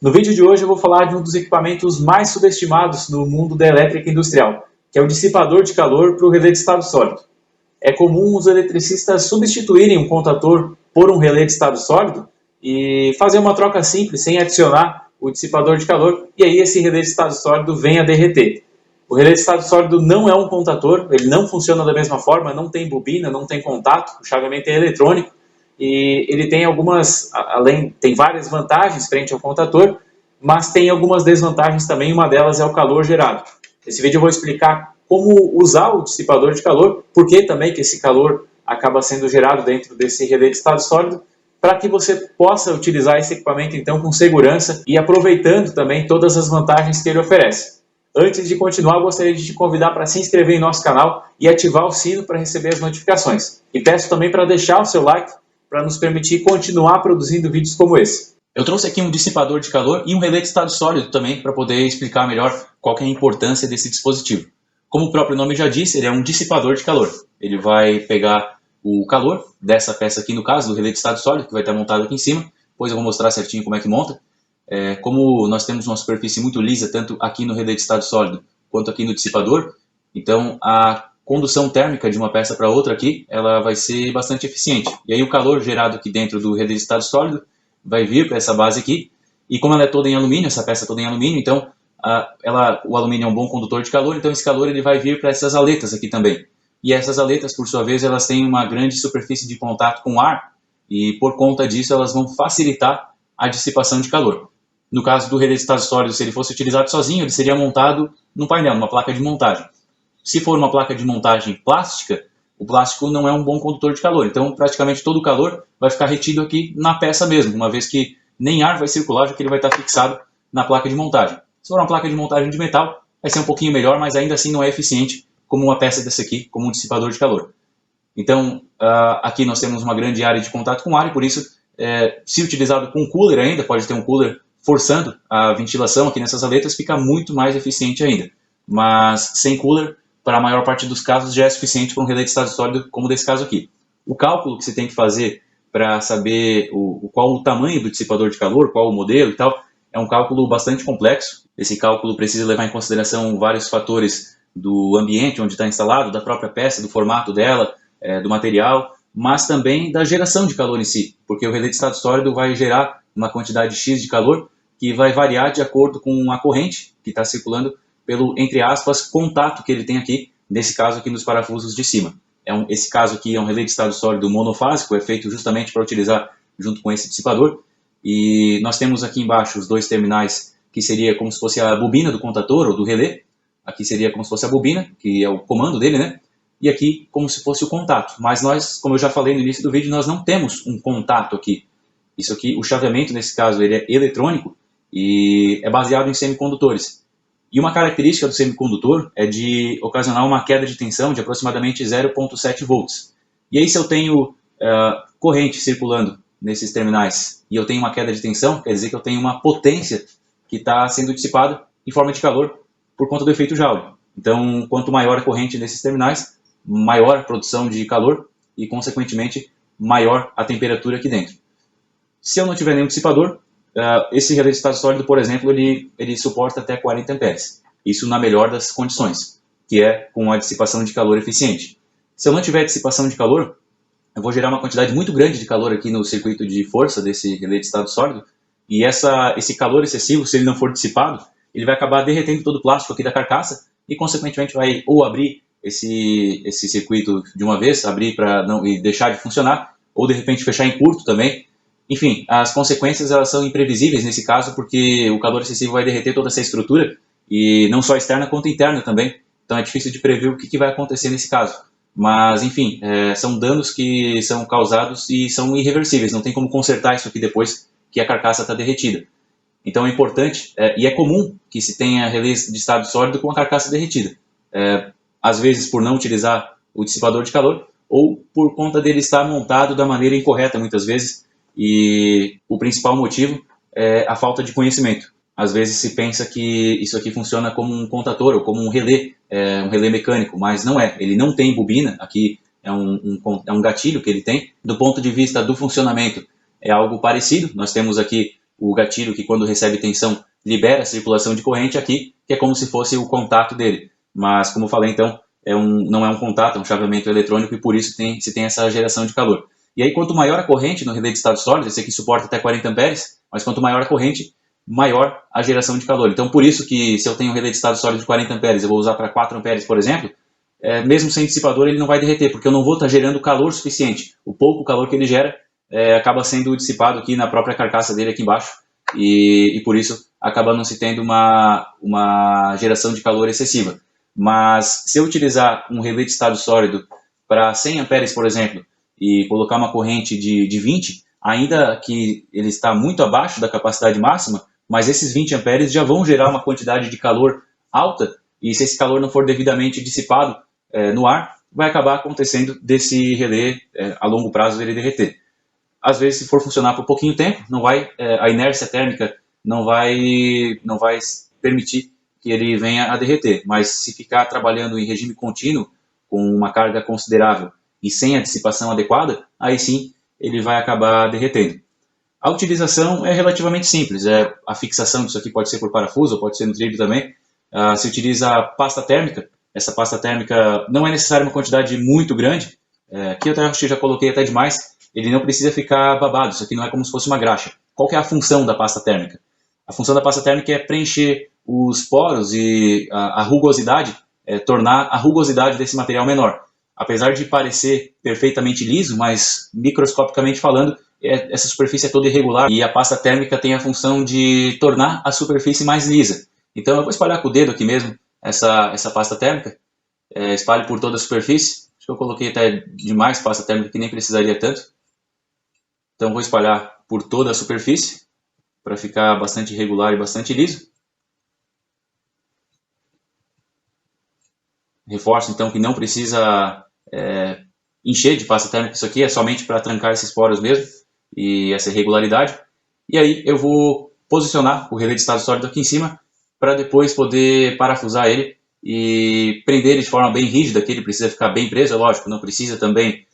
No vídeo de hoje eu vou falar de um dos equipamentos mais subestimados no mundo da elétrica industrial, que é o dissipador de calor para o relé de estado sólido. É comum os eletricistas substituírem um contator por um relé de estado sólido e fazer uma troca simples sem adicionar o dissipador de calor, e aí esse relé de estado sólido vem a derreter. O relé de estado sólido não é um contator, ele não funciona da mesma forma, não tem bobina, não tem contato, o chaveamento é eletrônico, e ele tem tem várias vantagens frente ao contator, mas tem algumas desvantagens também, uma delas é o calor gerado. Nesse vídeo eu vou explicar como usar o dissipador de calor, por que também que esse calor acaba sendo gerado dentro desse relé de estado sólido, para que você possa utilizar esse equipamento então com segurança e aproveitando também todas as vantagens que ele oferece. Antes de continuar, eu gostaria de te convidar para se inscrever em nosso canal e ativar o sino para receber as notificações. E peço também para deixar o seu like para nos permitir continuar produzindo vídeos como esse. Eu trouxe aqui um dissipador de calor e um relé de estado sólido também para poder explicar melhor qual que é a importância desse dispositivo. Como o próprio nome já disse, ele é um dissipador de calor. Ele vai pegar o calor dessa peça aqui, no caso, do relé de estado sólido, que vai estar montado aqui em cima. Depois eu vou mostrar certinho como é que monta. Como nós temos uma superfície muito lisa, tanto aqui no relé de estado sólido quanto aqui no dissipador, então a condução térmica de uma peça para outra aqui, ela vai ser bastante eficiente. E aí o calor gerado aqui dentro do relé de estado sólido vai vir para essa base aqui, e como ela é toda em alumínio, essa peça é toda em alumínio, então o alumínio é um bom condutor de calor, então esse calor ele vai vir para essas aletas aqui também. E essas aletas, por sua vez, elas têm uma grande superfície de contato com o ar, e por conta disso elas vão facilitar a dissipação de calor. No caso do relé de estado sólido, se ele fosse utilizado sozinho, ele seria montado num painel, numa placa de montagem. Se for uma placa de montagem plástica, o plástico não é um bom condutor de calor, então praticamente todo o calor vai ficar retido aqui na peça mesmo, uma vez que nem ar vai circular, já que ele vai estar fixado na placa de montagem. Se for uma placa de montagem de metal, vai ser um pouquinho melhor, mas ainda assim não é eficiente como uma peça dessa aqui, como um dissipador de calor. Então, aqui nós temos uma grande área de contato com ar e por isso, se utilizado com cooler ainda, pode ter um cooler forçando a ventilação aqui nessas aletas, fica muito mais eficiente ainda. Mas sem cooler, para a maior parte dos casos, já é suficiente para um relé de estado sólido, como desse caso aqui. O cálculo que você tem que fazer para saber qual o tamanho do dissipador de calor, qual o modelo e tal, é um cálculo bastante complexo. Esse cálculo precisa levar em consideração vários fatores do ambiente onde está instalado, da própria peça, do formato dela, do material, mas também da geração de calor em si, porque o relé de estado sólido vai gerar uma quantidade X de calor que vai variar de acordo com a corrente que está circulando pelo, entre aspas, contato que ele tem aqui, nesse caso aqui nos parafusos de cima. Esse caso aqui é um relé de estado sólido monofásico, é feito justamente para utilizar junto com esse dissipador, e nós temos aqui embaixo os dois terminais que seria como se fosse a bobina do contator ou do relé, aqui seria como se fosse a bobina, que é o comando dele, né? E aqui como se fosse o contato, mas nós, como eu já falei no início do vídeo, nós não temos um contato aqui. Isso aqui, o chaveamento nesse caso, ele é eletrônico e é baseado em semicondutores. E uma característica do semicondutor é de ocasionar uma queda de tensão de aproximadamente 0,7 volts. E aí se eu tenho corrente circulando nesses terminais e eu tenho uma queda de tensão, quer dizer que eu tenho uma potência que está sendo dissipada em forma de calor por conta do efeito Joule. Então, quanto maior a corrente nesses terminais, maior a produção de calor e, consequentemente, maior a temperatura aqui dentro. Se eu não tiver nenhum dissipador, esse relé de estado sólido, por exemplo, ele suporta até 40 amperes. Isso na melhor das condições, que é com a dissipação de calor eficiente. Se eu não tiver dissipação de calor, eu vou gerar uma quantidade muito grande de calor aqui no circuito de força desse relé de estado sólido, e esse calor excessivo, se ele não for dissipado, ele vai acabar derretendo todo o plástico aqui da carcaça e, consequentemente, vai ou abrir esse circuito de uma vez, abrir e deixar de funcionar, ou de repente fechar em curto também. Enfim, as consequências elas são imprevisíveis nesse caso, porque o calor excessivo vai derreter toda essa estrutura, e não só externa quanto interna também. Então é difícil de prever o que vai acontecer nesse caso. Mas, enfim, são danos que são causados e são irreversíveis. Não tem como consertar isso aqui depois que a carcaça está derretida. Então é importante, e é comum que se tenha relés de estado sólido com a carcaça derretida. Às vezes por não utilizar o dissipador de calor, ou por conta dele estar montado da maneira incorreta muitas vezes, e o principal motivo é a falta de conhecimento. Às vezes se pensa que isso aqui funciona como um contator ou como um relé mecânico, mas não é. Ele não tem bobina, aqui é um gatilho que ele tem. Do ponto de vista do funcionamento, é algo parecido. Nós temos aqui o gatilho que quando recebe tensão libera a circulação de corrente aqui, que é como se fosse o contato dele. Mas, como eu falei, então, não é um contato, é um chaveamento eletrônico e por isso se tem essa geração de calor. E aí, quanto maior a corrente no relé de estado sólido, esse aqui suporta até 40 amperes, mas quanto maior a corrente, maior a geração de calor. Então, por isso que se eu tenho um relé de estado sólido de 40 amperes, eu vou usar para 4 amperes, por exemplo, mesmo sem dissipador ele não vai derreter, porque eu não vou estar gerando calor suficiente. O pouco calor que ele gera acaba sendo dissipado aqui na própria carcaça dele aqui embaixo, e por isso acaba não se tendo uma geração de calor excessiva. Mas se eu utilizar um relé de estado sólido para 100 amperes, por exemplo, e colocar uma corrente de 20, ainda que ele está muito abaixo da capacidade máxima, mas esses 20 amperes já vão gerar uma quantidade de calor alta, e se esse calor não for devidamente dissipado no ar, vai acabar acontecendo desse relé a longo prazo ele derreter. Às vezes, se for funcionar por pouquinho tempo, a inércia térmica não vai permitir que ele venha a derreter, mas se ficar trabalhando em regime contínuo, com uma carga considerável e sem a dissipação adequada, aí sim ele vai acabar derretendo. A utilização é relativamente simples, a fixação disso aqui pode ser por parafuso, ou pode ser no trilho também. Se utiliza pasta térmica, essa pasta térmica não é necessária uma quantidade muito grande, aqui eu já coloquei até demais, ele não precisa ficar babado, isso aqui não é como se fosse uma graxa. Qual que é a função da pasta térmica? A função da pasta térmica é preencher os poros e a rugosidade, tornar a rugosidade desse material menor. Apesar de parecer perfeitamente liso, mas microscopicamente falando, essa superfície é toda irregular e a pasta térmica tem a função de tornar a superfície mais lisa. Então eu vou espalhar com o dedo aqui mesmo essa pasta térmica, espalho por toda a superfície. Acho que eu coloquei até demais pasta térmica que nem precisaria tanto. Então vou espalhar por toda a superfície para ficar bastante irregular e bastante liso. Reforço então que não precisa encher de pasta térmica isso aqui, é somente para trancar esses poros mesmo e essa irregularidade. E aí eu vou posicionar o relé de estado sólido aqui em cima para depois poder parafusar ele e prender ele de forma bem rígida, que ele precisa ficar bem preso, é lógico, não precisa também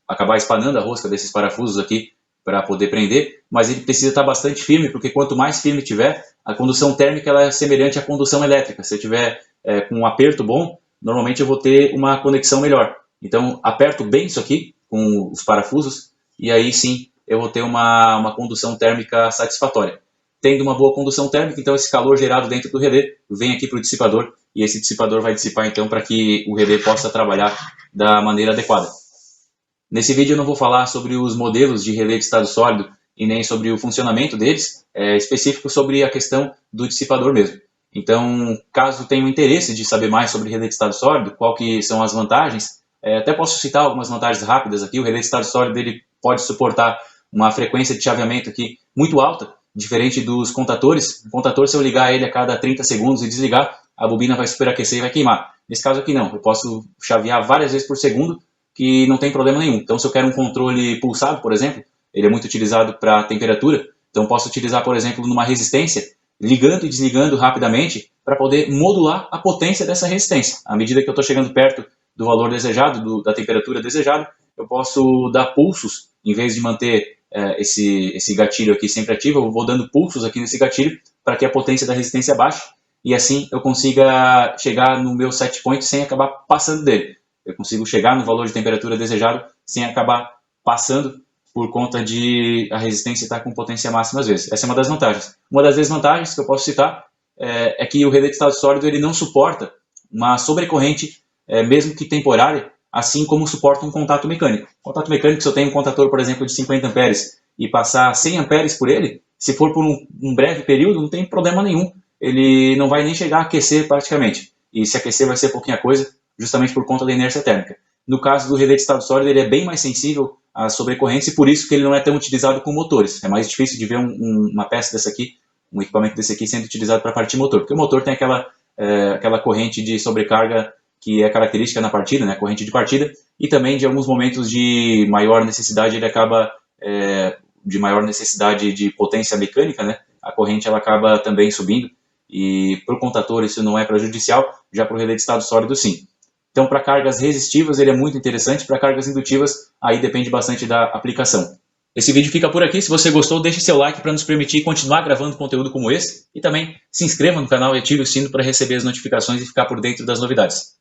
acabar espanando a rosca desses parafusos aqui para poder prender, mas ele precisa estar bastante firme, porque quanto mais firme tiver, a condução térmica ela é semelhante à condução elétrica. Se eu tiver com um aperto bom, normalmente eu vou ter uma conexão melhor. Então aperto bem isso aqui com os parafusos e aí sim eu vou ter uma condução térmica satisfatória. Tendo uma boa condução térmica, então esse calor gerado dentro do relé vem aqui para o dissipador e esse dissipador vai dissipar então para que o relé possa trabalhar da maneira adequada. Nesse vídeo eu não vou falar sobre os modelos de relé de estado sólido e nem sobre o funcionamento deles, específico sobre a questão do dissipador mesmo. Então, caso tenham interesse de saber mais sobre relé de estado sólido, qual que são as vantagens, até posso citar algumas vantagens rápidas aqui. O relé de estado sólido ele pode suportar uma frequência de chaveamento aqui muito alta, diferente dos contatores. O contator, se eu ligar ele a cada 30 segundos e desligar, a bobina vai superaquecer e vai queimar. Nesse caso aqui não, eu posso chavear várias vezes por segundo, que não tem problema nenhum. Então, se eu quero um controle pulsado, por exemplo, ele é muito utilizado para temperatura, então posso utilizar, por exemplo, numa resistência, ligando e desligando rapidamente para poder modular a potência dessa resistência. À medida que eu estou chegando perto do valor desejado, da temperatura desejada, eu posso dar pulsos, em vez de manter esse gatilho aqui sempre ativo, eu vou dando pulsos aqui nesse gatilho para que a potência da resistência baixe e assim eu consiga chegar no meu set point sem acabar passando dele. Eu consigo chegar no valor de temperatura desejado sem acabar passando por conta de a resistência estar com potência máxima às vezes. Essa é uma das vantagens. Uma das desvantagens que eu posso citar é que o relé de estado sólido ele não suporta uma sobrecorrente, mesmo que temporária, assim como suporta um contato mecânico. Contato mecânico, se eu tenho um contator, por exemplo, de 50 amperes e passar 100 amperes por ele, se for por um breve período, não tem problema nenhum. Ele não vai nem chegar a aquecer praticamente. E se aquecer vai ser pouquinha coisa, justamente por conta da inércia térmica. No caso do relé de estado sólido, ele é bem mais sensível às sobrecorrentes e por isso que ele não é tão utilizado com motores. É mais difícil de ver uma peça dessa aqui, um equipamento desse aqui sendo utilizado para partir motor, porque o motor tem aquela corrente de sobrecarga que é característica na partida, né, corrente de partida, e também de alguns momentos de maior necessidade, ele acaba de maior necessidade de potência mecânica, né, a corrente ela acaba também subindo, e para o contator isso não é prejudicial, já para o relé de estado sólido sim. Então, para cargas resistivas ele é muito interessante, para cargas indutivas aí depende bastante da aplicação. Esse vídeo fica por aqui. Se você gostou, deixe seu like para nos permitir continuar gravando conteúdo como esse. E também se inscreva no canal e ative o sino para receber as notificações e ficar por dentro das novidades.